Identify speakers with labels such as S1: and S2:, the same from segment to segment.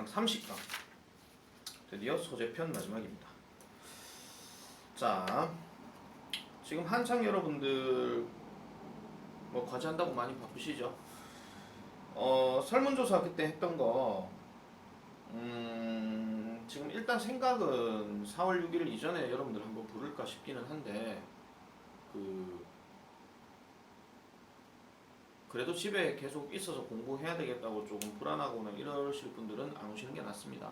S1: 30강 드디어 소재편 마지막입니다. 자, 지금 한창 여러분들 뭐 과제한다고 많이 바쁘시죠? 설문조사 그때 했던 거 지금 일단 생각은 4월 6일 이전에 여러분들 한번 부를까 싶기는 한데 그래도 집에 계속 있어서 공부해야 되겠다고 조금 불안하거나 이러실 분들은 안 오시는 게 낫습니다.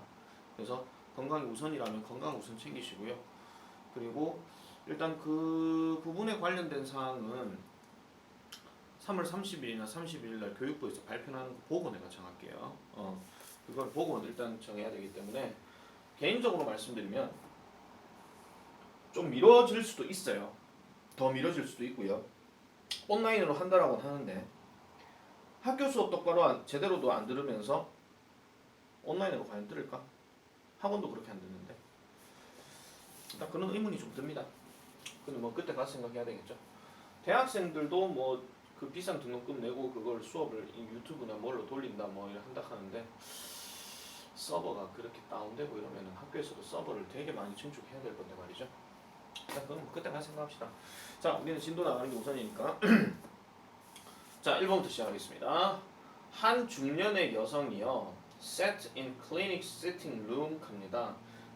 S1: 그래서 건강이 우선이라면 건강 우선 챙기시고요. 그리고 일단 그 부분에 관련된 사항은 3월 30일이나 31일 날 교육부에서 발표하는 거 보고 내가 정할게요. 그걸 보고 일단 정해야 되기 때문에 개인적으로 말씀드리면 좀 미뤄질 수도 있어요. 더 미뤄질 수도 있고요. 온라인으로 한다라고는 하는데 학교 수업 똑바로 제대로도 안 들으면서 온라인으로 과연 들을까? 학원도 그렇게 안 듣는데 일단 그런 의문이 좀 듭니다. 근데 뭐 그때 가서 생각해야 되겠죠. 대학생들도 뭐 그 비싼 등록금 내고 그걸 수업을 유튜브나 뭘로 돌린다 뭐 이렇게 한다 하는데 서버가 그렇게 다운되고 이러면은 학교에서도 서버를 되게 많이 증축해야 될 건데 말이죠. 일단 그건 뭐 그때 가서 생각합시다. 자, 우리는 진도 나가는 게 우선이니까. 자, 1번부터 시작하겠습니다. 한 중년의 여성이요, sat in clinic sitting room 갑니다.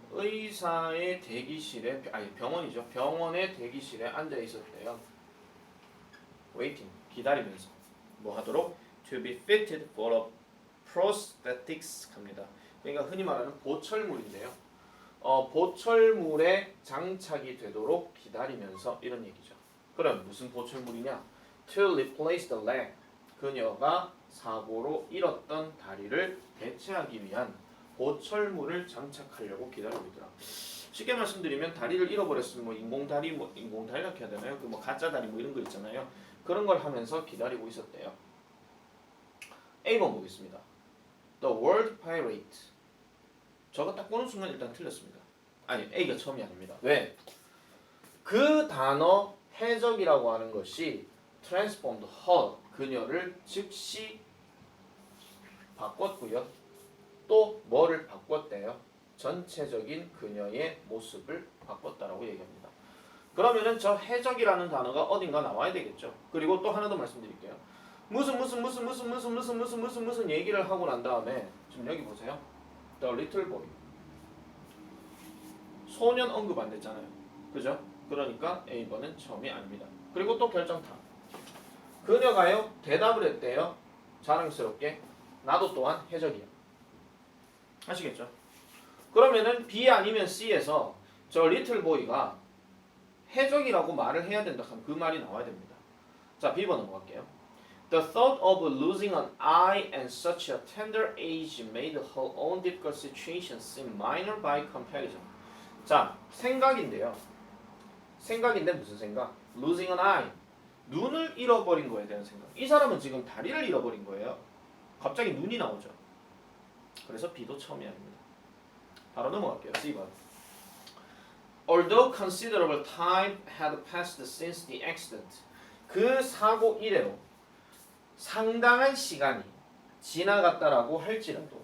S1: 의사의 대기실에, 병원이죠. 병원의 대기실에 앉아 있었대요. waiting, 기다리면서 뭐 하도록? to be fitted for a prosthetics 갑니다. 그러니까 흔히 말하는 보철물인데요. 보철물에 장착이 되도록 기다리면서 이런 얘기죠. 그럼 무슨 보철물이냐? To replace the leg. 그녀가 사고로 잃었던 다리를 대체하기 위한 보철물을 장착하려고 기다리고 있더라. 쉽게 말씀드리면 다리를 잃어버렸으면 뭐 인공다리 인공다리라고 해야 되나요? 그 뭐 가짜 다리 뭐 이런 거 있잖아요. 그런 걸 하면서 기다리고 있었대요. A번 보겠습니다. The word pirate. 저거 딱 보는 순간 일단 틀렸습니다. 아니, A가 처음이 아닙니다. 왜? 그 단어 해적이라고 하는 것이 transformed her, 그녀를 즉시 바꿨고요. 또 뭐를 바꿨대요? 전체적인 그녀의 모습을 바꿨다라고 얘기합니다. 그러면은 저 해적이라는 단어가 어딘가 나와야 되겠죠. 그리고 또 하나 더 말씀드릴게요. 무슨 얘기를 하고 난 다음에 지금 여기 보세요. The little boy. 소년 언급 안 됐잖아요. 그죠? 그러니까 A번은 처음이 아닙니다. 그리고 또 결정타. 그녀가요 대답을 했대요. 자랑스럽게 나도 또한 해적이야. 아시겠죠? 그러면은 B 아니면 C에서 저 little boy가 해적이라고 말을 해야 된다 하면 그 말이 나와야 됩니다. 자, B번 넘어갈게요. The thought of losing an eye at such a tender age made her own difficult situation seem minor by comparison. 자, 생각인데요. 생각인데 무슨 생각? Losing an eye. 눈을 잃어버린 거에 대한 생각. 이 사람은 지금 다리를 잃어버린 거예요. 갑자기 눈이 나오죠. 그래서 B도 처음이 아닙니다. 바로 넘어갈게요. C번. Although considerable time had passed since the accident. 그 사고 이래로 상당한 시간이 지나갔다라고 할지라도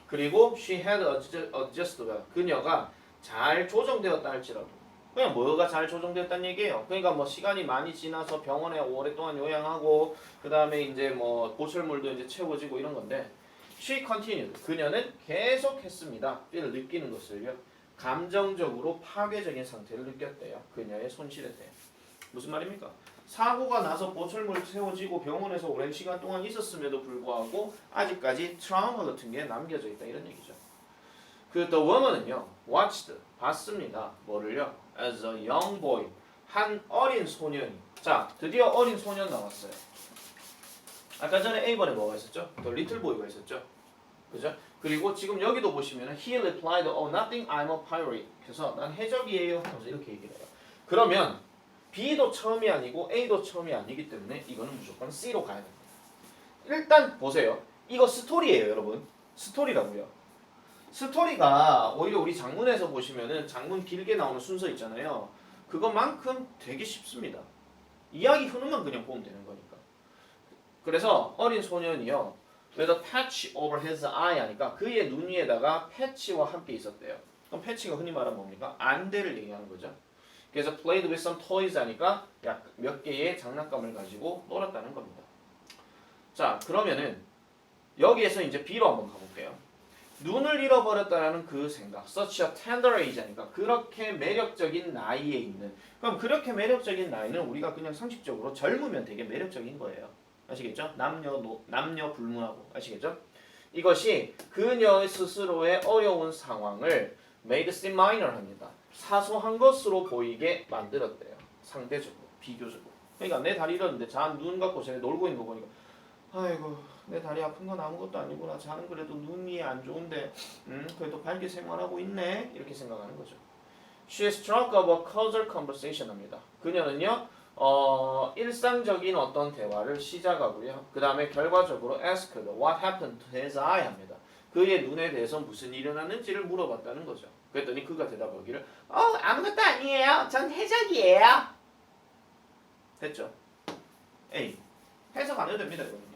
S1: 그리고 she had adjusted well. 그녀가 잘 조정되었다 할지라도 그냥 뭐가 잘 조정되었다는 얘기예요. 그러니까 뭐 시간이 많이 지나서 병원에 오랫동안 요양하고 그 다음에 이제 뭐 보철물도 이제 채워지고 이런 건데 she continued. 그녀는 계속했습니다. 를 느끼는 것을요. 감정적으로 파괴적인 상태를 느꼈대요. 그녀의 손실에 대해. 무슨 말입니까? 사고가 나서 보철물 채워지고 병원에서 오랜 시간 동안 있었음에도 불구하고 아직까지 트라우마 같은 게 남겨져 있다 이런 얘기죠. 그 The woman은요, watched, 봤습니다. 뭐를요? As a young boy, 한 어린 소년이. 자, 드디어 어린 소년 나왔어요. 아까 전에 A번에 뭐가 있었죠? The little boy가 있었죠. 그죠? 그리고 지금 여기도 보시면 he replied, oh nothing, I'm a pirate. 그래서 난 해적이에요 하면서 이렇게 얘기를 해요. 그러면 B도 처음이 아니고 A도 처음이 아니기 때문에 이거는 무조건 C로 가야 됩니다. 일단 보세요. 이거 스토리예요, 여러분. 스토리라고요. 스토리가 오히려 우리 장문에서 보시면은 장문 길게 나오는 순서 있잖아요. 그것만큼 되게 쉽습니다. 이야기 흐름만 그냥 보면 되는 거니까. 그래서 어린 소년이요. with a patch over his eye 하니까 그의 눈 위에다가 패치와 함께 있었대요. 그럼 패치가 흔히 말하면 뭡니까? 안대를 얘기하는 거죠. 그래서 played with some toys 하니까 약 몇 개의 장난감을 가지고 놀았다는 겁니다. 자, 그러면은 여기에서 이제 B로 한번 가볼게요. 눈을 잃어버렸다라는 그 생각, such a tender age 하니까 그렇게 매력적인 나이에 있는. 그럼 그렇게 매력적인 나이는 우리가 그냥 상식적으로 젊으면 되게 매력적인 거예요. 아시겠죠? 남녀 불문하고 아시겠죠? 이것이 그녀의 스스로의 어려운 상황을 made seem minor 합니다. 사소한 것으로 보이게 만들었대요. 상대적으로, 비교적으로. 그러니까 내 다리 잃었는데 자 눈 갖고 쟤네 놀고 있는 거 보니까 아이고 내 다리 아픈 건 아무것도 아니구나. 자는 그래도 눈이 안 좋은데 그래도 밝게 생활하고 있네. 이렇게 생각하는 거죠. She struck up a casual conversation 합니다. 그녀는요 일상적인 어떤 대화를 시작하고요. 그 다음에 결과적으로 asked what happened to his eye 합니다. 그의 눈에 대해서 무슨 일이 일어났는지를 물어봤다는 거죠. 그랬더니 그가 대답하기를 아무것도 아니에요. 전 해적이에요. 됐죠? A. 해석 안 해도 됩니다. 이거는요.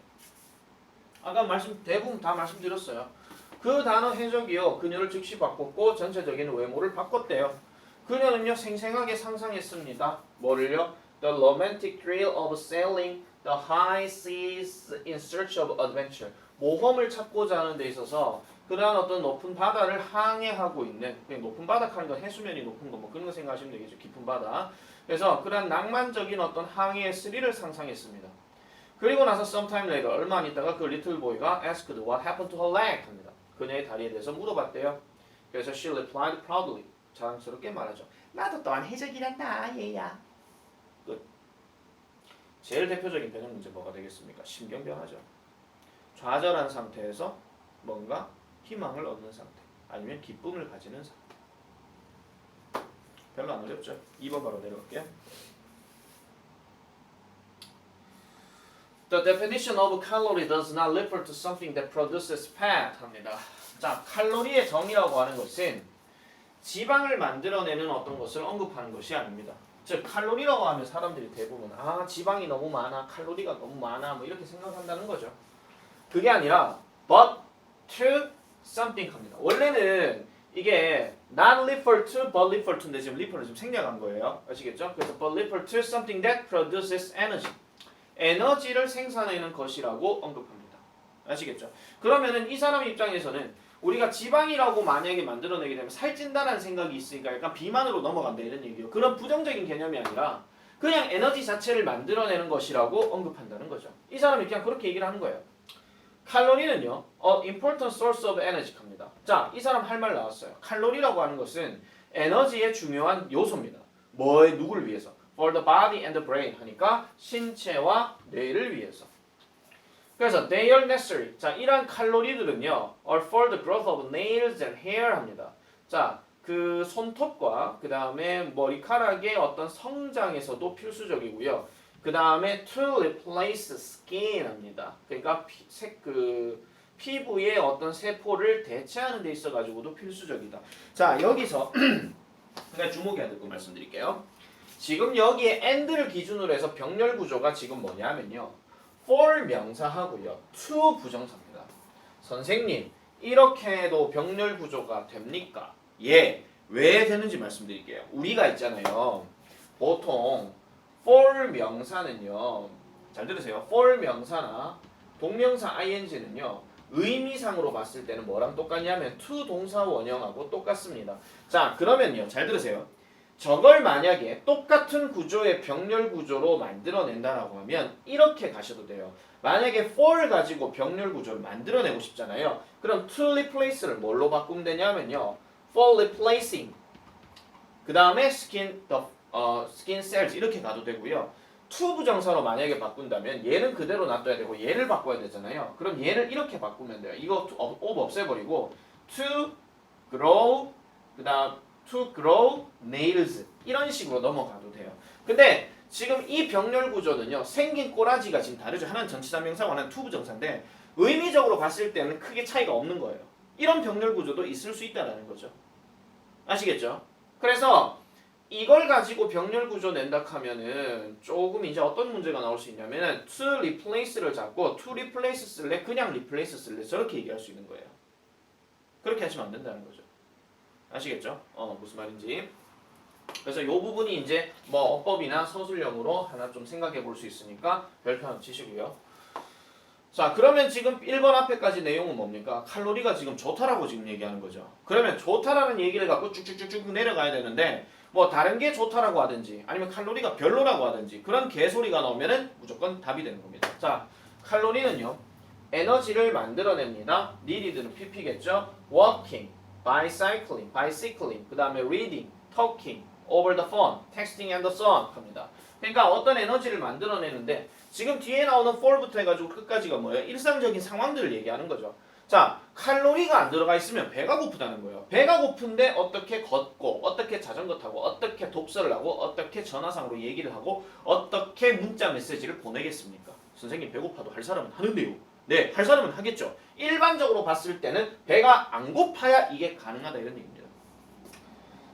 S1: 아까 대부분 다 말씀드렸어요. 그 단어 해적이요. 그녀를 즉시 바꿨고 전체적인 외모를 바꿨대요. 그녀는요 생생하게 상상했습니다. 뭐를요? The romantic thrill of sailing the high seas in search of adventure. 모험을 찾고자 하는 데 있어서 그러한 어떤 높은 바다를 항해하고 있는, 높은 바다 하는 건 해수면이 높은 거 뭐 그런 거 생각하시면 되겠죠. 깊은 바다. 그래서 그러한 낭만적인 어떤 항해의 스릴을 상상했습니다. 그리고 나서 sometime later 얼마 안 있다가 그 little boy가 asked what happened to her leg 합니다. 그녀의 다리에 대해서 물어봤대요. 그래서 she replied proudly. 자랑스럽게 말하죠. 나도 또한 해적이란다 얘야. 끝. 제일 대표적인 변형 문제 뭐가 되겠습니까? 심경변화죠. 좌절한 상태에서 뭔가 희망을 얻는 상태 아니면 기쁨을 가지는 상태. 별로 안 어렵죠? 2번 바로 내려갈게요. The definition of calorie does not refer to something that produces fat 합니다. 자, 칼로리의 정의라고 하는 것은 지방을 만들어내는 어떤 것을 언급하는 것이 아닙니다. 즉 칼로리라고 하면 사람들이 대부분 지방이 너무 많아, 칼로리가 너무 많아 뭐 이렇게 생각한다는 거죠. 그게 아니라 but to something 합니다. 원래는 이게 not refer to but refer to인데 지금 refer를 좀 생략한 거예요. 아시겠죠? 그래서 but refer to something that produces energy. 에너지를 생산하는 것이라고 언급합니다. 아시겠죠? 그러면은 이 사람 입장에서는 우리가 지방이라고 만약에 만들어내게 되면 살찐다는 생각이 있으니까 약간 비만으로 넘어간다 이런 얘기예요. 그런 부정적인 개념이 아니라 그냥 에너지 자체를 만들어내는 것이라고 언급한다는 거죠. 이 사람이 그냥 그렇게 얘기를 하는 거예요. 칼로리는요, important source of energy 합니다. 자, 이 사람 할 말 나왔어요. 칼로리라고 하는 것은 에너지의 중요한 요소입니다. 누구를 위해서? For the body and the brain 하니까 신체와 뇌를 위해서. 그래서 they are necessary. 자, 이러한 칼로리들은요, are for the growth of nails and hair 합니다. 자, 그 손톱과 그 다음에 머리카락의 어떤 성장에서도 필수적이고요. 그 다음에 to replace skin 합니다. 그러니까 피부의 어떤 세포를 대체하는 데 있어 가지고도 필수적이다. 자, 여기서 그러니까 주목해야 될 거 말씀드릴게요. 지금 여기에 and를 기준으로 해서 병렬 구조가 지금 뭐냐면요. for 명사하고요. to 부정사입니다. 선생님, 이렇게 해도 병렬 구조가 됩니까? 예. 왜 되는지 말씀드릴게요. 우리가 있잖아요. 보통 for 명사는요. 잘 들으세요. for 명사나 동명사 ing는요. 의미상으로 봤을 때는 뭐랑 똑같냐면 to 동사 원형하고 똑같습니다. 자, 그러면요. 잘 들으세요. 저걸 만약에 똑같은 구조의 병렬 구조로 만들어낸다라고 하면 이렇게 가셔도 돼요. 만약에 for 가지고 병렬 구조를 만들어내고 싶잖아요. 그럼 to replace를 뭘로 바꾸면 되냐면요. for replacing 그 다음에 skin cells 이렇게 가도 되고요. to 부정사로 만약에 바꾼다면 얘는 그대로 놔둬야 되고 얘를 바꿔야 되잖아요. 그럼 얘를 이렇게 바꾸면 돼요. 이거 of 없애버리고 to grow 그 다음 to grow nails 이런 식으로 넘어가도 돼요. 근데 지금 이 병렬 구조는요. 생긴 꼬라지가 지금 다르죠. 하나는 전치사명사고 하나는 투부정사인데 의미적으로 봤을 때는 크게 차이가 없는 거예요. 이런 병렬 구조도 있을 수 있다는 거죠. 아시겠죠? 그래서 이걸 가지고 병렬 구조 낸다 하면은 조금 이제 어떤 문제가 나올 수 있냐면은 to replace를 잡고 to replace 쓸래 그냥 replace 쓸래 저렇게 얘기할 수 있는 거예요. 그렇게 하시면 안 된다는 거죠. 아시겠죠? 무슨 말인지. 그래서 이 부분이 이제 뭐 어법이나 서술형으로 하나 좀 생각해 볼 수 있으니까 별표 하나 치시고요. 자, 그러면 지금 1번 앞에까지 내용은 뭡니까? 칼로리가 지금 좋다라고 지금 얘기하는 거죠. 그러면 좋다라는 얘기를 갖고 쭉쭉쭉쭉 내려가야 되는데 뭐 다른 게 좋다라고 하든지 아니면 칼로리가 별로라고 하든지 그런 개소리가 나오면은 무조건 답이 되는 겁니다. 자, 칼로리는요. 에너지를 만들어냅니다. needed는 pp겠죠. walking, bicycling, 그 다음에 reading, talking, over the phone, texting and so on 합니다. 그러니까 어떤 에너지를 만들어내는데 지금 뒤에 나오는 for부터 해가지고 끝까지가 뭐예요? 일상적인 상황들을 얘기하는 거죠. 자, 칼로리가 안 들어가 있으면 배가 고프다는 거예요. 배가 고픈데 어떻게 걷고 어떻게 자전거 타고 어떻게 독서를 하고 어떻게 전화상으로 얘기를 하고 어떻게 문자 메시지를 보내겠습니까? 선생님 배고파도 할 사람은 하는데요. 네, 할 사람은 하겠죠. 일반적으로 봤을 때는 배가 안 고파야 이게 가능하다 이런 얘기입니다.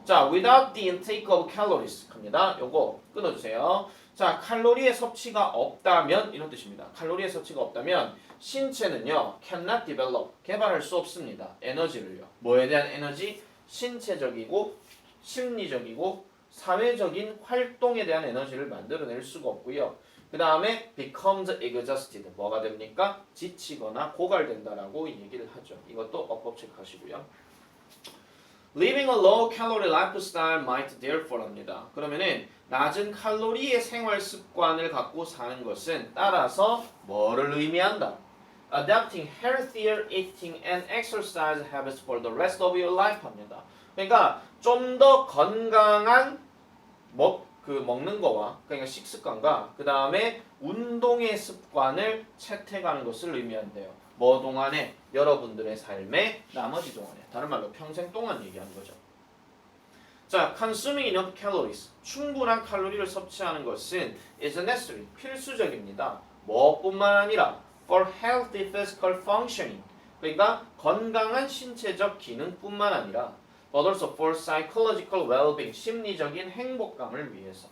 S1: 자, without the intake of calories 합니다. 요거 끊어주세요. 자, 칼로리의 섭취가 없다면 이런 뜻입니다. 칼로리의 섭취가 없다면 신체는요 cannot develop 개발할 수 없습니다. 에너지를요. 뭐에 대한 에너지? 신체적이고 심리적이고 사회적인 활동에 대한 에너지를 만들어낼 수가 없고요. 그 다음에 becomes exhausted 뭐가 됩니까? 지치거나 고갈된다라고 얘기를 하죠. 이것도 어법 체크하시고요. Living a low calorie lifestyle might therefore 합니다. 그러면은 낮은 칼로리의 생활 습관을 갖고 사는 것은 따라서 뭐를 의미한다? Adapting healthier eating and exercise habits for the rest of your life 합니다. 그러니까 좀 더 건강한 먹는 거와 그러니까 식습관과 그 다음에 운동의 습관을 채택하는 것을 의미한대요. 뭐 동안에? 여러분들의 삶의 나머지 동안에. 다른 말로 평생 동안 얘기하는 거죠. 자, consuming enough calories. 충분한 칼로리를 섭취하는 것은 is necessary. 필수적입니다. 뭐뿐만 아니라 for healthy physical functioning. 그러니까 건강한 신체적 기능뿐만 아니라 but also for psychological well-being. 심리적인 행복감을 위해서.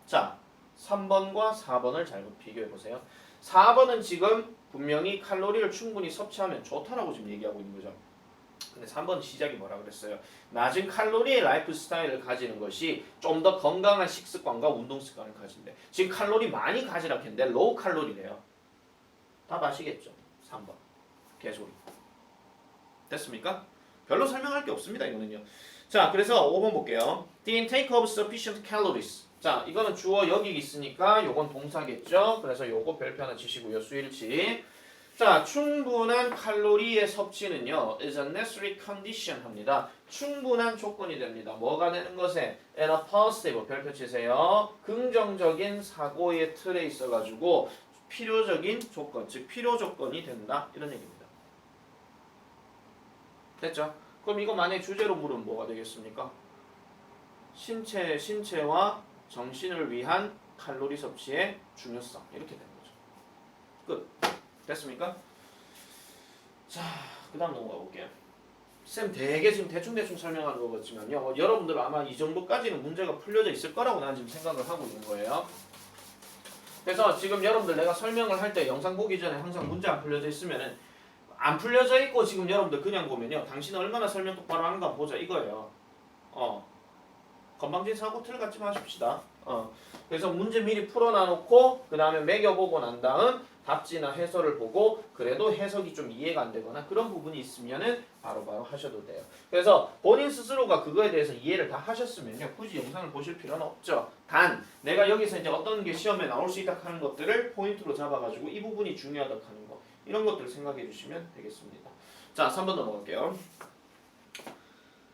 S1: 자, 3번과 4번을 잘 비교해 보세요. 4번은 지금 분명히 칼로리를 충분히 섭취하면 좋다라고 지금 얘기하고 있는 거죠. 근데 3번 시작이 뭐라 그랬어요? 낮은 칼로리의 라이프 스타일을 가지는 것이 좀 더 건강한 식습관과 운동 습관을 가진대. 지금 칼로리 많이 가지라 했는데 로우 칼로리래요. 답 아시겠죠? 3번. 개소리. 됐습니까? 별로 설명할 게 없습니다. 이거는요. 자, 그래서 5번 볼게요. The intake of sufficient calories. 자, 이거는 주어 여기 있으니까 요건 동사겠죠. 그래서 요거 별표 하나 치시고요. 수일치. 자, 충분한 칼로리의 섭취는요 is a necessary condition 합니다. 충분한 조건이 됩니다. 뭐가 되는 것에? and a positive 별표 치세요. 긍정적인 사고의 틀에 있어가지고 필요적인 조건, 즉 필요 조건이 된다 이런 얘기입니다. 됐죠? 그럼 이거 만약에 주제로 물으면 뭐가 되겠습니까? 신체와 정신을 위한 칼로리 섭취의 중요성 이렇게 되는 거죠. 끝. 됐습니까? 자, 그 다음 넘어가 볼게요. 쌤 되게 지금 대충 설명하는 거 같지만요. 여러분들 아마 이 정도까지는 문제가 풀려져 있을 거라고 나는 지금 생각을 하고 있는 거예요. 그래서 지금 여러분들 내가 설명을 할 때 영상 보기 전에 항상 문제 안 풀려져 있으면은 안 풀려져 있고 지금 여러분들 그냥 보면요. 당신은 얼마나 설명 똑바로 하는가 보자 이거예요. 건방진 사고 틀 갖지 마십시다. 그래서 문제 미리 풀어놔놓고 그 다음에 매겨보고 난 다음 답지나 해설을 보고 그래도 해석이 좀 이해가 안 되거나 그런 부분이 있으면은 바로바로 하셔도 돼요. 그래서 본인 스스로가 그거에 대해서 이해를 다 하셨으면요. 굳이 영상을 보실 필요는 없죠. 단 내가 여기서 이제 어떤 게 시험에 나올 수 있다 하는 것들을 포인트로 잡아가지고 이 부분이 중요하다 하는 거 이런 것들을 생각해 주시면 되겠습니다. 자, 3번 넘어갈게요.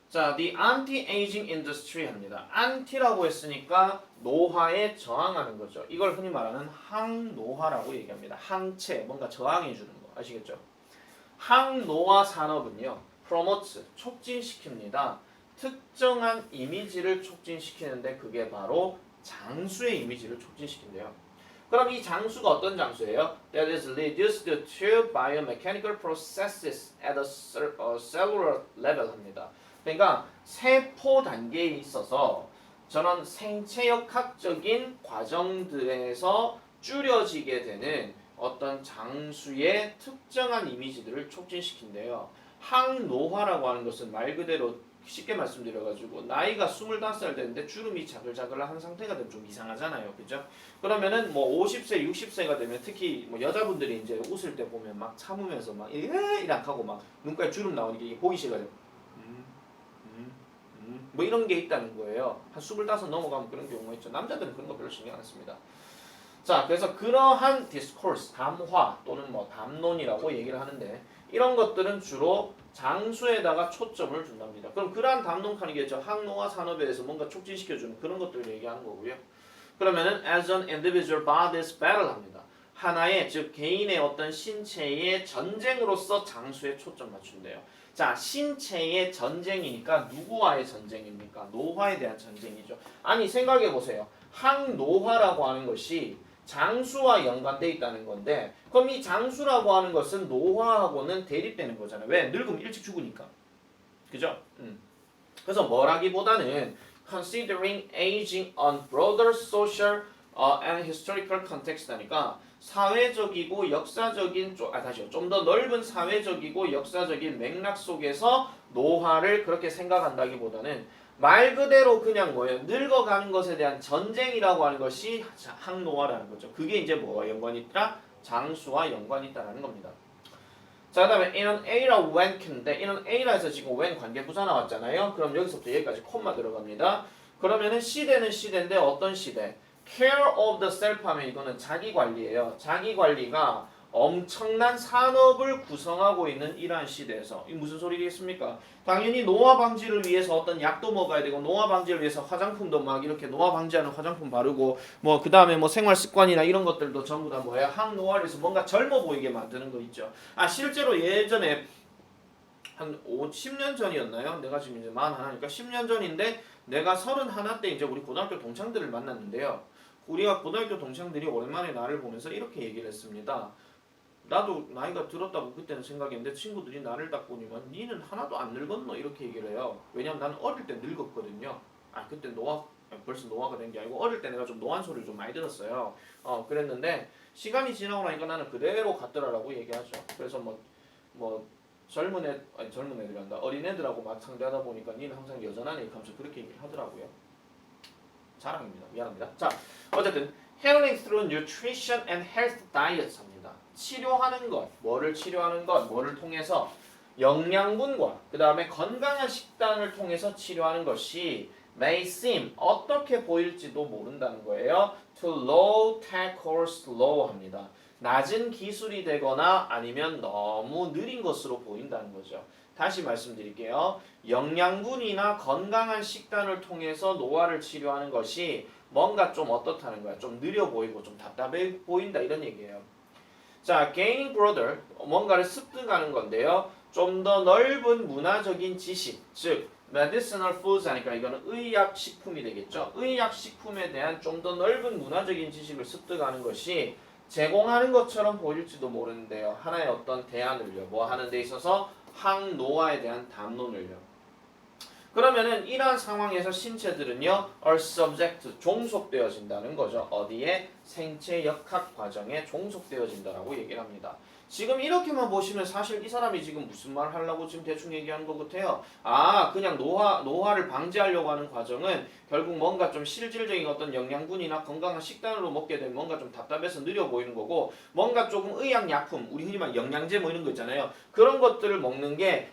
S1: 자, the anti-aging industry 합니다. anti라고 했으니까 노화에 저항하는 거죠. 이걸 흔히 말하는 항노화라고 얘기합니다. 항체, 뭔가 저항해 주는 거 아시겠죠? 항노화 산업은요. promotes, 촉진시킵니다. 특정한 이미지를 촉진시키는데 그게 바로 장수의 이미지를 촉진시킨대요. 그럼 이 장수가 어떤 장수예요? That is reduced to biomechanical processes at a cellular level 합니다. 그러니까 세포 단계에 있어서 저런 생체역학적인 과정들에서 줄여지게 되는 어떤 장수의 특정한 이미지들을 촉진시킨대요. 항노화라고 하는 것은 말 그대로 쉽게 말씀드려가지고 나이가 25살 됐는데 주름이 자글자글한 상태가 되면 좀 이상하잖아요. 그죠? 그러면은 뭐 50세, 60세가 되면 특히 뭐 여자분들이 이제 웃을 때 보면 막 참으면서 막 이락 하고 막 눈가에 주름 나오니까 이게 보기 싫어가지고 뭐 이런 게 있다는 거예요. 한 25 넘어가면 그런 경우가 있죠. 남자들은 그런 거 별로 신경 안 씁니다. 자, 그래서 그러한 디스코스, 담화 또는 뭐 담론이라고 얘기를 하는데 이런 것들은 주로 장수에다가 초점을 둔답니다. 그럼 그러한 담론 칸이겠죠. 항노화 산업에 대해서 뭔가 촉진시켜주는 그런 것들을 얘기하는 거고요. 그러면은 as an individual bodies battle 합니다. 하나의 즉 개인의 어떤 신체의 전쟁으로서 장수에 초점 맞춘대요. 자, 신체의 전쟁이니까 누구와의 전쟁입니까? 노화에 대한 전쟁이죠. 아니 생각해 보세요. 항노화라고 하는 것이 장수와 연관돼 있다는 건데 그럼 이 장수라고 하는 것은 노화하고는 대립되는 거잖아요. 왜? 늙으면 일찍 죽으니까. 그죠? 그래서 뭐라기보다는 considering aging on broader social and historical context 하니까 사회적이고 역사적인 좀 더 넓은 사회적이고 역사적인 맥락 속에서 노화를 그렇게 생각한다기보다는 말 그대로 그냥 뭐예요? 늙어가는 것에 대한 전쟁이라고 하는 것이 항노화라는 거죠. 그게 이제 뭐와 연관이 있다? 장수와 연관이 있다라는 겁니다. 자, 그 다음에 in an era when 인데 in an era에서 지금 when 관계부사 나왔잖아요. 그럼 여기서부터 여기까지 콤마 들어갑니다. 그러면은 시대는 시대인데 어떤 시대? care of the self 하면 이거는 자기관리예요. 자기관리가 엄청난 산업을 구성하고 있는 이러한 시대에서 이 무슨 소리겠습니까? 당연히 노화 방지를 위해서 어떤 약도 먹어야 되고 노화 방지를 위해서 화장품도 막 이렇게 노화 방지하는 화장품 바르고 뭐 그 다음에 뭐 생활 습관이나 이런 것들도 전부 다 뭐예요? 항노화를 해서 뭔가 젊어 보이게 만드는 거 있죠. 아 실제로 예전에 한 10년 전이었나요? 내가 지금 이제 41이니까 10년 전인데 내가 31 때 이제 우리 고등학교 동창들을 만났는데요. 우리가 고등학교 동창들이 오랜만에 나를 보면서 이렇게 얘기를 했습니다. 나도 나이가 들었다고 그때는 생각했는데 친구들이 나를 딱 보니까 니는 하나도 안 늙었노 이렇게 얘기를 해요. 왜냐면 나는 어릴 때 늙었거든요. 아 그때 벌써 노화가 된 게 아니고 어릴 때 내가 좀 노안 소리를 좀 많이 들었어요. 그랬는데 시간이 지나고 나니까 나는 그대로 같더라라고 얘기하죠. 그래서 뭐 젊은 애들이 한다. 어린 애들하고 막 상대하다 보니까 니는 항상 여전하네 하면서 그렇게 얘기를 하더라고요. 자랑입니다. 미안합니다. 자, 어쨌든 healing through nutrition and health diets 합니다. 치료하는 것, 뭐를 치료하는 것, 뭐를 통해서 영양분과 그 다음에 건강한 식단을 통해서 치료하는 것이 may seem 어떻게 보일지도 모른다는 거예요. to low tech or slow 합니다. 낮은 기술이 되거나 아니면 너무 느린 것으로 보인다는 거죠. 다시 말씀드릴게요. 영양분이나 건강한 식단을 통해서 노화를 치료하는 것이 뭔가 좀 어떻다는 거야. 좀 느려 보이고 좀 답답해 보인다 이런 얘기예요. 자, gaining broader 뭔가를 습득하는 건데요. 좀 더 넓은 문화적인 지식, 즉 medicinal foods 하니까 이거는 의약식품이 되겠죠. 의약식품에 대한 좀 더 넓은 문화적인 지식을 습득하는 것이 제공하는 것처럼 보일지도 모르는데요. 하나의 어떤 대안을요. 뭐 하는 데 있어서 항노화에 대한 담론을요. 그러면은 이러한 상황에서 신체들은요, are subject, 종속되어진다는 거죠. 어디에? 생체 역학 과정에 종속되어진다라고 얘기를 합니다. 지금 이렇게만 보시면 사실 이 사람이 지금 무슨 말 하려고 지금 대충 얘기하는 것 같아요. 아, 그냥 노화를 방지하려고 하는 과정은 결국 뭔가 좀 실질적인 어떤 영양분이나 건강한 식단으로 먹게 되면 뭔가 좀 답답해서 느려 보이는 거고 뭔가 조금 의약약품, 우리 흔히 말 영양제 뭐 이런 거 있잖아요. 그런 것들을 먹는 게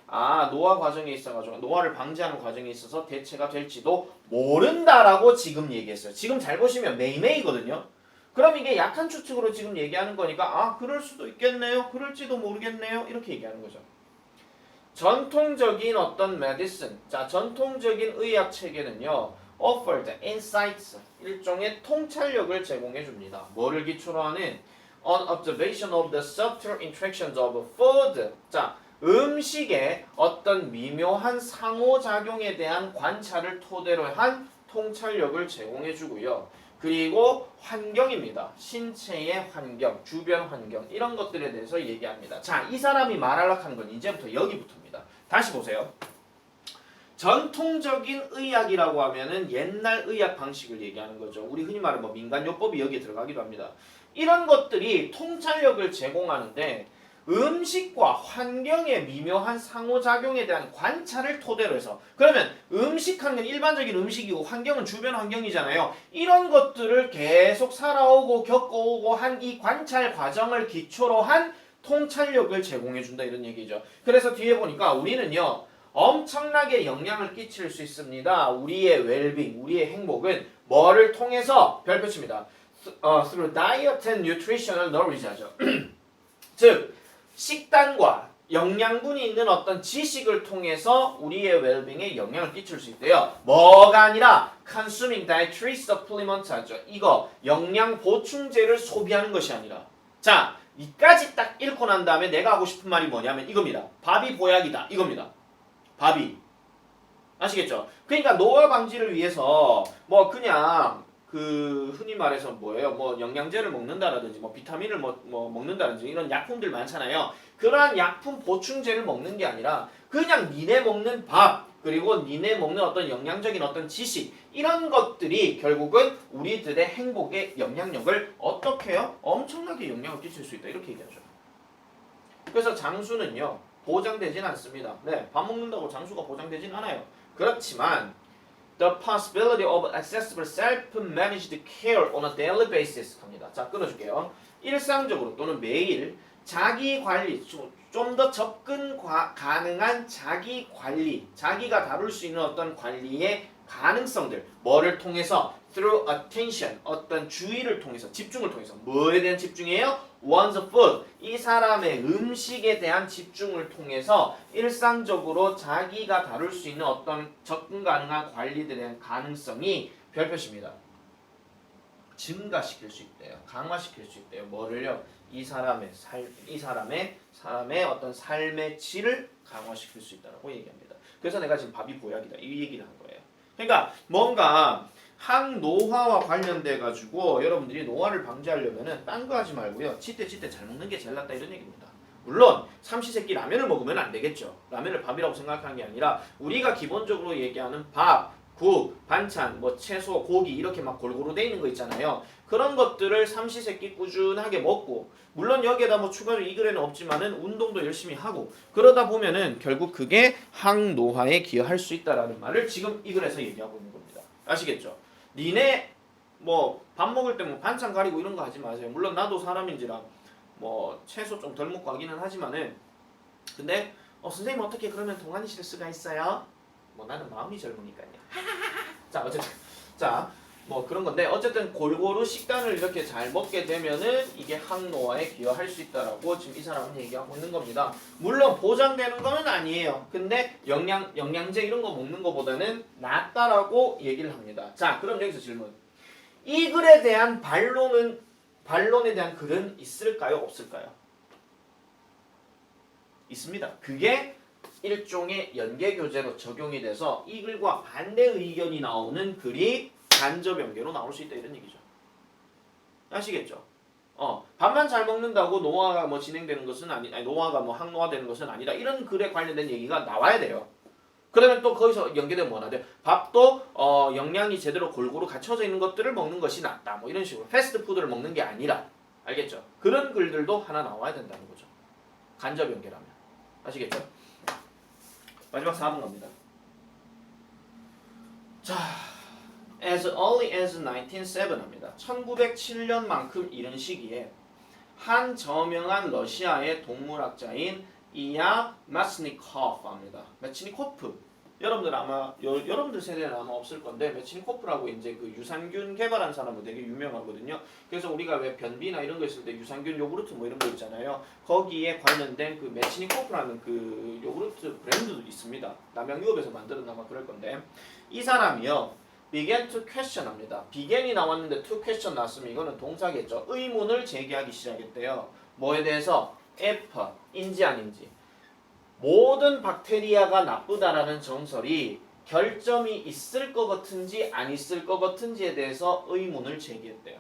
S1: 노화 과정에 있어가지고 노화를 방지하는 과정에 있어서 대체가 될지도 모른다라고 지금 얘기했어요. 지금 잘 보시면 매이매이거든요. 그럼 이게 약한 추측으로 지금 얘기하는 거니까 그럴 수도 있겠네요. 그럴지도 모르겠네요. 이렇게 얘기하는 거죠. 전통적인 어떤 메디슨, 자 전통적인 의학 체계는요. offered insights, 일종의 통찰력을 제공해 줍니다. 뭐를 기초로 하는 on observation of the subtle interactions of food. 자 음식의 어떤 미묘한 상호작용에 대한 관찰을 토대로 한 통찰력을 제공해 주고요. 그리고 환경입니다. 신체의 환경, 주변 환경 이런 것들에 대해서 얘기합니다. 자, 이 사람이 말하려고 하는 건 이제부터 여기부터입니다. 다시 보세요. 전통적인 의학이라고 하면은 옛날 의학 방식을 얘기하는 거죠. 우리 흔히 말하는 뭐 민간요법이 여기에 들어가기도 합니다. 이런 것들이 통찰력을 제공하는데 음식과 환경의 미묘한 상호작용에 대한 관찰을 토대로 해서 그러면 음식하는 건 일반적인 음식이고 환경은 주변 환경이잖아요. 이런 것들을 계속 살아오고 겪어오고 한 이 관찰 과정을 기초로 한 통찰력을 제공해준다 이런 얘기죠. 그래서 뒤에 보니까 우리는요. 엄청나게 영향을 끼칠 수 있습니다. 우리의 웰빙, 우리의 행복은 뭐를 통해서 별표칩니다. through diet and nutritional knowledge 하죠. 즉 식단과 영양분이 있는 어떤 지식을 통해서 우리의 웰빙에 영향을 끼칠 수 있대요. 뭐가 아니라 consuming dietary supplement 하죠. 이거 영양 보충제를 소비하는 것이 아니라 자 이까지 딱 읽고 난 다음에 내가 하고 싶은 말이 뭐냐면 이겁니다. 밥이 보약이다. 이겁니다. 밥이 아시겠죠? 그러니까 노화 방지를 위해서 뭐 그냥 그 흔히 말해서 뭐예요? 뭐 영양제를 먹는다라든지 뭐 비타민을 뭐 먹는다든지 이런 약품들 많잖아요. 그러한 약품 보충제를 먹는 게 아니라 그냥 니네 먹는 밥 그리고 니네 먹는 어떤 영양적인 어떤 지식 이런 것들이 결국은 우리들의 행복에 영향력을 어떻게 해요? 엄청나게 영향을 끼칠 수 있다 이렇게 얘기하죠. 그래서 장수는요 보장되진 않습니다. 네, 밥 먹는다고 장수가 보장되진 않아요. 그렇지만 the possibility of accessible self-managed care on a daily basis 합니다. 자, 끊어줄게요. 일상적으로 또는 매일 자기 관리, 좀 더 접근 가능한 자기 관리, 자기가 다룰 수 있는 어떤 관리의 가능성들, 뭐를 통해서 through attention, 어떤 주의를 통해서, 집중을 통해서, 뭐에 대한 집중이에요? one's food, 이 사람의 음식에 대한 집중을 통해서 일상적으로 자기가 다룰 수 있는 어떤 접근 가능한 관리들에 대한 가능성이 별표십니다. 증가시킬 수 있대요. 강화시킬 수 있대요. 뭐를요? 이 사람의 어떤 삶의 질을 강화시킬 수 있다고 얘기합니다. 그래서 내가 지금 밥이 보약이다 이 얘기를 한 거예요. 그러니까 뭔가 항노화와 관련돼 가지고 여러분들이 노화를 방지하려면은 딴 거 하지 말고요. 지때 잘 먹는 게 제일 낫다 이런 얘기입니다. 물론 삼시세끼 라면을 먹으면 안 되겠죠. 라면을 밥이라고 생각하는 게 아니라 우리가 기본적으로 얘기하는 밥, 국, 반찬, 뭐 채소, 고기 이렇게 막 골고루 돼 있는 거 있잖아요. 그런 것들을 삼시세끼 꾸준하게 먹고 물론 여기에다 뭐 추가로 이 글에는 없지만은 운동도 열심히 하고 그러다 보면은 결국 그게 항노화에 기여할 수 있다라는 말을 지금 이 글에서 얘기하고 있는 겁니다. 아시겠죠? 니네 뭐 밥 먹을 때 뭐 반찬 가리고 이런 거 하지 마세요. 물론 나도 사람인지라 뭐 채소 좀 덜 먹고 하기는 하지만은 근데 선생님 어떻게 그러면 동안이실 수가 있어요? 뭐 나는 마음이 젊으니까요. 자 어쨌든 뭐 그런 건데 어쨌든 골고루 식단을 이렇게 잘 먹게 되면은 이게 항노화에 기여할 수 있다라고 지금 이 사람은 얘기하고 있는 겁니다. 물론 보장되는 거는 아니에요. 근데 영양제 이런 거 먹는 거보다는 낫다라고 얘기를 합니다. 자 그럼 여기서 질문. 이 글에 대한 반론에 대한 글은 있을까요? 없을까요? 있습니다. 그게 일종의 연계교재로 적용이 돼서 이 글과 반대 의견이 나오는 글이 간접 연계로 나올 수 있다 이런 얘기죠. 아시겠죠? 밥만 잘 먹는다고 노화가 뭐 진행되는 것은 아니 노화가 뭐 항노화되는 것은 아니다. 이런 글에 관련된 얘기가 나와야 돼요. 그러면 또 거기서 연계되면 뭐나 돼요? 밥도 영양이 제대로 골고루 갖춰져 있는 것들을 먹는 것이 낫다. 뭐 이런 식으로 패스트푸드를 먹는 게 아니라 알겠죠? 그런 글들도 하나 나와야 된다는 거죠. 간접 연계라면. 아시겠죠? 마지막 4번 갑니다. 자, as early as 1907 합니다. 1907년만큼 이른 시기에 한 저명한 러시아의 동물학자인 이야 마츠니코프입니다. 메츠니코프. 여러분들 세대는 아마 없을 건데 메츠니코프라고 이제 그 유산균 개발한 사람은 되게 유명하거든요. 그래서 우리가 왜 변비나 이런 거 있을 때 유산균 요구르트 뭐 이런 거 있잖아요. 거기에 관련된 그 메츠니코프라는 그 요구르트 브랜드도 있습니다. 남양유업에서 만들었나 봐 그럴 건데 이 사람이요. began to question 합니다. began이 나왔는데 to question 나왔으면 이거는 동사겠죠. 의문을 제기하기 시작했대요. 뭐에 대해서? F인지 아닌지. 모든 박테리아가 나쁘다라는 정설이 결점이 있을 것 같은지 안 있을 것 같은지에 대해서 의문을 제기했대요.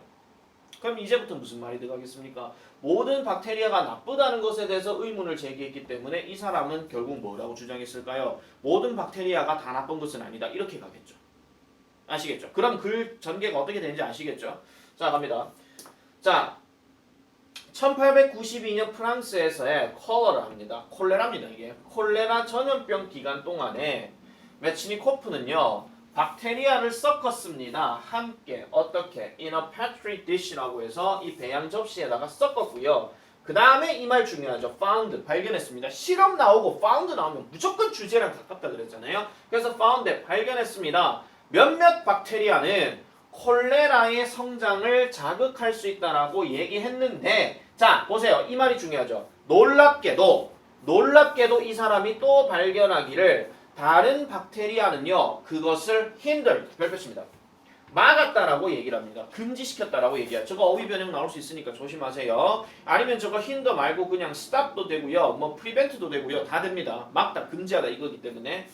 S1: 그럼 이제부터 무슨 말이 들어가겠습니까? 모든 박테리아가 나쁘다는 것에 대해서 의문을 제기했기 때문에 이 사람은 결국 뭐라고 주장했을까요? 모든 박테리아가 다 나쁜 것은 아니다. 이렇게 가겠죠. 아시겠죠? 그럼 글 전개가 어떻게 되는지 아시겠죠? 자, 갑니다. 자, 1892년 프랑스에서의 콜레라 합니다. 콜레라입니다, 이게. 콜레라 전염병 기간 동안에 메치니코프는요, 박테리아를 섞었습니다. 함께 어떻게 in a petri dish라고 해서 이 배양 접시에다가 섞었고요. 그 다음에 이 말 중요하죠. found 발견했습니다. 실험 나오고 found 나오면 무조건 주제랑 가깝다 그랬잖아요. 그래서 found 발견했습니다. 몇몇 박테리아는 콜레라의 성장을 자극할 수 있다라고 얘기했는데, 자 보세요. 이 말이 중요하죠. 놀랍게도 이 사람이 또 발견하기를 다른 박테리아는요 그것을 hindered 별표입니다. 막았다라고 얘기를 합니다. 금지시켰다라고 얘기해요. 저거 어휘 변형 나올 수 있으니까 조심하세요. 아니면 저거 hinder 말고 그냥 stop도 되고요, 뭐 prevent도 되고요, 다 됩니다. 막다, 금지하다 이거기 때문에.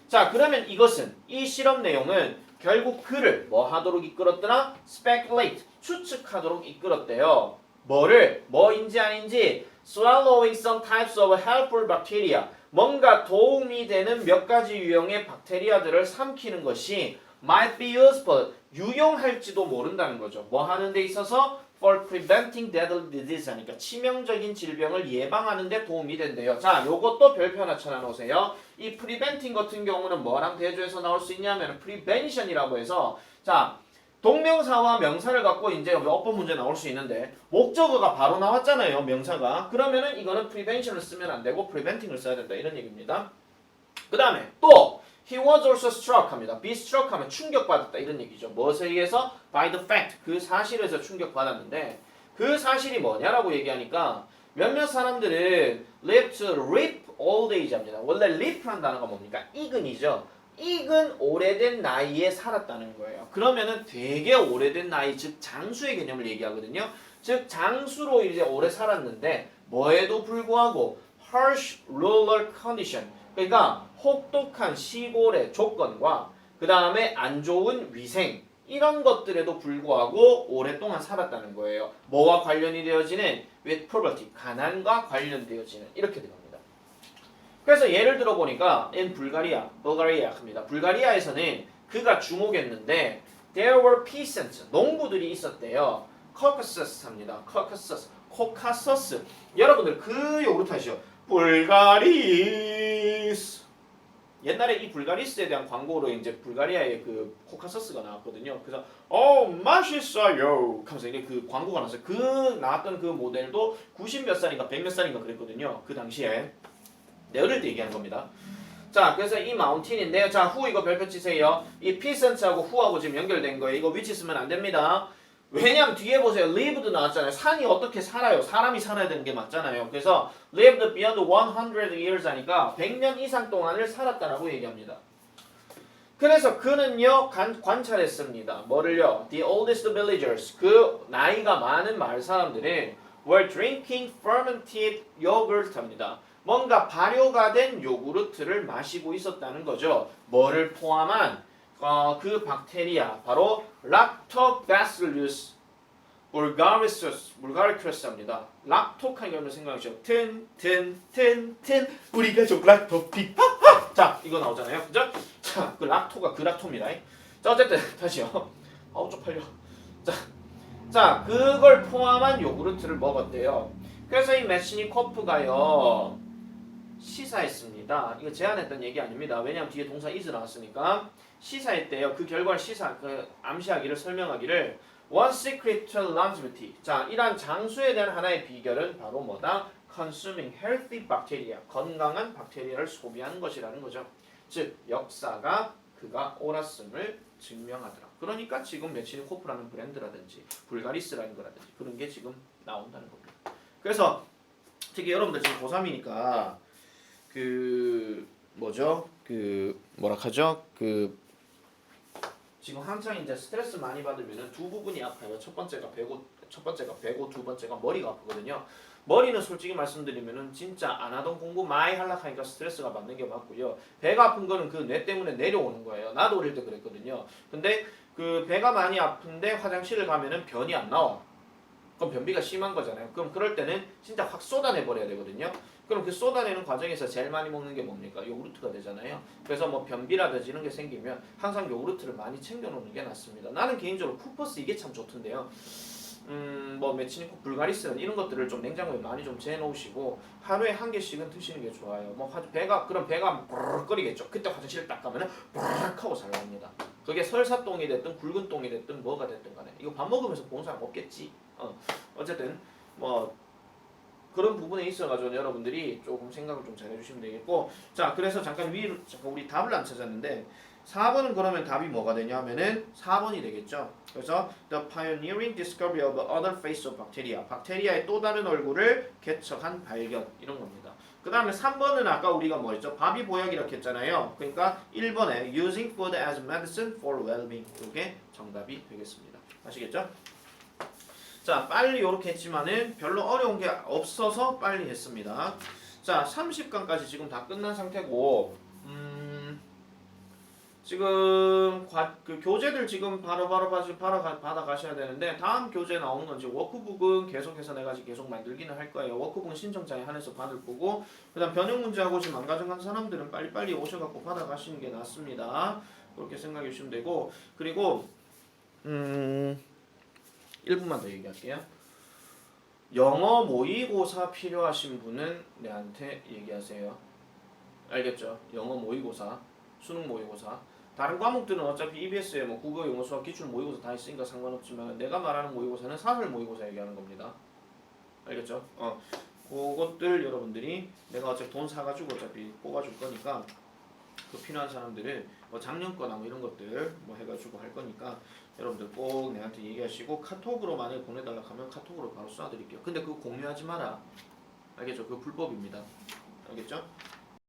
S1: 자, 그러면 이것은 이 실험 내용은 결국 그를 뭐 하도록 이끌었더라? speculate 추측하도록 이끌었대요. 뭐를 뭐인지 아닌지 swallowing some types of helpful bacteria 뭔가 도움이 되는 몇 가지 유형의 박테리아들을 삼키는 것이 might be useful 유용할지도 모른다는 거죠. 뭐 하는 데 있어서 for preventing deadly disease 하니까 치명적인 질병을 예방하는 데 도움이 된대요. 자, 요것도 별표 하나 쳐놔놓으세요. 이 preventing 같은 경우는 뭐랑 대조해서 나올 수 있냐면 prevention이라고 해서 자 동명사와 명사를 갖고 이제 어법 문제 나올 수 있는데 목적어가 바로 나왔잖아요. 명사가. 그러면은 이거는 prevention을 쓰면 안 되고 preventing을 써야 된다 이런 얘기입니다. 그 다음에 또 he was also struck 합니다. be struck 하면 충격받았다 이런 얘기죠. 무엇에 의해서? by the fact 그 사실에서 충격받았는데 그 사실이 뭐냐라고 얘기하니까 몇몇 사람들은 live to reap old age 합니다. 원래 live라는 단어가 뭡니까? 이근이죠. 익은 오래된 나이에 살았다는 거예요. 그러면은 되게 오래된 나이, 즉 장수의 개념을 얘기하거든요. 즉 장수로 이제 오래 살았는데 뭐에도 불구하고 harsh rural condition 그러니까 혹독한 시골의 조건과 그 다음에 안 좋은 위생 이런 것들에도 불구하고 오랫동안 살았다는 거예요. 뭐와 관련이 되어지는 with poverty 가난과 관련되어지는 이렇게 됩니다. 그래서 예를 들어 보니까 in 불가리아 합니다. 불가리아에서는 그가 주목했는데 there were peasants 농부들이 있었대요. Caucasus 합니다. 코카서스 여러분들 그 요구르트 아시죠? 불가리스 옛날에 이 불가리스에 대한 광고로 이제 불가리아의 그 코카서스가 나왔거든요. 그래서 맛있어요 하면서 이게 그 광고가 나왔어요. 그 나왔던 그 모델도 90 몇 살인가 100 몇 살인가 그랬거든요. 그 당시에 내 어릴 때 얘기하는 겁니다. 자, 그래서 이 마운틴인데요. 자, 후 이거 별표 치세요. 이 피센트하고 후하고 지금 연결된 거예요. 이거 위치 쓰면 안 됩니다. 왜냐면 뒤에 보세요. live도 나왔잖아요. 산이 어떻게 살아요? 사람이 살아야 되는 게 맞잖아요. 그래서 lived beyond 100 years 하니까 100년 이상 동안을 살았다라고 얘기합니다. 그래서 그는요 관찰했습니다. 뭐를요? The oldest villagers 그 나이가 많은 마을 사람들은 were drinking fermented yogurt 합니다. 뭔가 발효가 된 요구르트를 마시고 있었다는 거죠. 뭐를 포함한 그 박테리아 바로 Lactobacillus bulgaricus입니다. 락토카니 여러분 생각하시죠. 튼 우리 가족 락토피 자 이거 나오잖아요. 그죠? 자 그 락토가 그 락토입니다. 자 어쨌든 다시요. 아우 쪽팔려. 자 그걸 포함한 요구르트를 먹었대요. 그래서 이 메시니코프가요 시사했습니다. 이거 제안했던 얘기 아닙니다. 왜냐하면 뒤에 동사 is 나왔으니까 시사했대요. 그 결과를 암시하기를 설명하기를 one secret to longevity. 자, 이러한 장수에 대한 하나의 비결은 바로 뭐다? consuming healthy bacteria. 건강한 박테리아를 소비하는 것이라는 거죠. 즉 역사가 그가 옳았음을 증명하더라. 그러니까 지금 메치니코프라는 브랜드라든지 불가리스라는 거라든지 그런 게 지금 나온다는 겁니다. 그래서 특히 여러분들 지금 고3이니까 그 뭐죠? 그 뭐라 하죠? 그 지금 한창 이제 스트레스 많이 받으면은 두 부분이 아파요. 첫 번째가 배고, 두 번째가 머리가 아프거든요. 머리는 솔직히 말씀드리면은 진짜 안 하던 공부 많이 하려고 하니까 스트레스가 받는 게 맞고요. 배가 아픈 거는 그 뇌 때문에 내려오는 거예요. 나도 어릴 때 그랬거든요. 근데 그 배가 많이 아픈데 화장실을 가면은 변이 안 나와. 그럼 변비가 심한 거잖아요. 그럼 그럴 때는 진짜 확 쏟아내 버려야 되거든요. 그럼 그 쏟아내는 과정에서 제일 많이 먹는 게 뭡니까? 요구르트가 되잖아요. 그래서 뭐 변비라든지 이런 게 생기면 항상 요구르트를 많이 챙겨 놓는 게 낫습니다. 나는 개인적으로 쿠퍼스 이게 참 좋던데요. 뭐 메치니코 불가리스는 이런 것들을 좀 냉장고에 많이 좀 재놓으시고 하루에 한 개씩은 드시는 게 좋아요. 뭐 배가 부르르 끓이겠죠. 그때 화장실 딱 가면은 부르르 하고 잘 나옵니다. 그게 설사똥이 됐든 굵은 똥이 됐든 뭐가 됐든 간에 이거 밥 먹으면서 보는 사람 없겠지. 어쨌든 뭐 그런 부분에 있어가지고 여러분들이 조금 생각을 좀 잘해주시면 되겠고, 자 그래서 잠깐 우리 답을 안 찾았는데 4번은 그러면 답이 뭐가 되냐면은 4번이 되겠죠. 그래서 the pioneering discovery of other face of bacteria, 박테리아의 또 다른 얼굴을 개척한 발견 이런 겁니다. 그 다음에 3번은 아까 우리가 뭐 했죠? 밥이 보약 이렇게 했잖아요. 그러니까 1번에 using food as medicine for well-being, 이게 정답이 되겠습니다. 아시겠죠? 자, 빨리 이렇게 했지만은 별로 어려운 게 없어서 빨리 했습니다. 자, 30강까지 지금 다 끝난 상태고, 지금 그 교재들 지금 바로바로 받아가셔야 되는데, 다음 교재 나오는 건 이제 워크북은 계속해서 내가 계속 만들기는 할 거예요. 워크북은 신청장에 한해서 받을 거고, 그 다음 변형 문제하고 지금 망가져간 사람들은 빨리빨리 오셔갖고 받아가시는 게 낫습니다. 그렇게 생각해 주시면 되고, 그리고 1분만 더 얘기할게요. 영어 모의고사 필요하신 분은 내한테 얘기하세요. 알겠죠? 영어 모의고사, 수능 모의고사. 다른 과목들은 어차피 EBS에 뭐 국어, 영어, 수학, 기출 모의고사 다 있으니까 상관없지만 내가 말하는 모의고사는 사설 모의고사 얘기하는 겁니다. 알겠죠? 그것들 여러분들이 내가 어차피 돈 사가지고 어차피 뽑아줄 거니까 그 필요한 사람들은 뭐 작년 거나 뭐 이런 것들 뭐 해가지고 할 거니까 여러분들 꼭 내한테 얘기하시고 카톡으로 만약에 보내달라 하면 카톡으로 바로 쏴드릴게요. 근데 그거 공유하지 마라. 알겠죠? 그거 불법입니다. 알겠죠?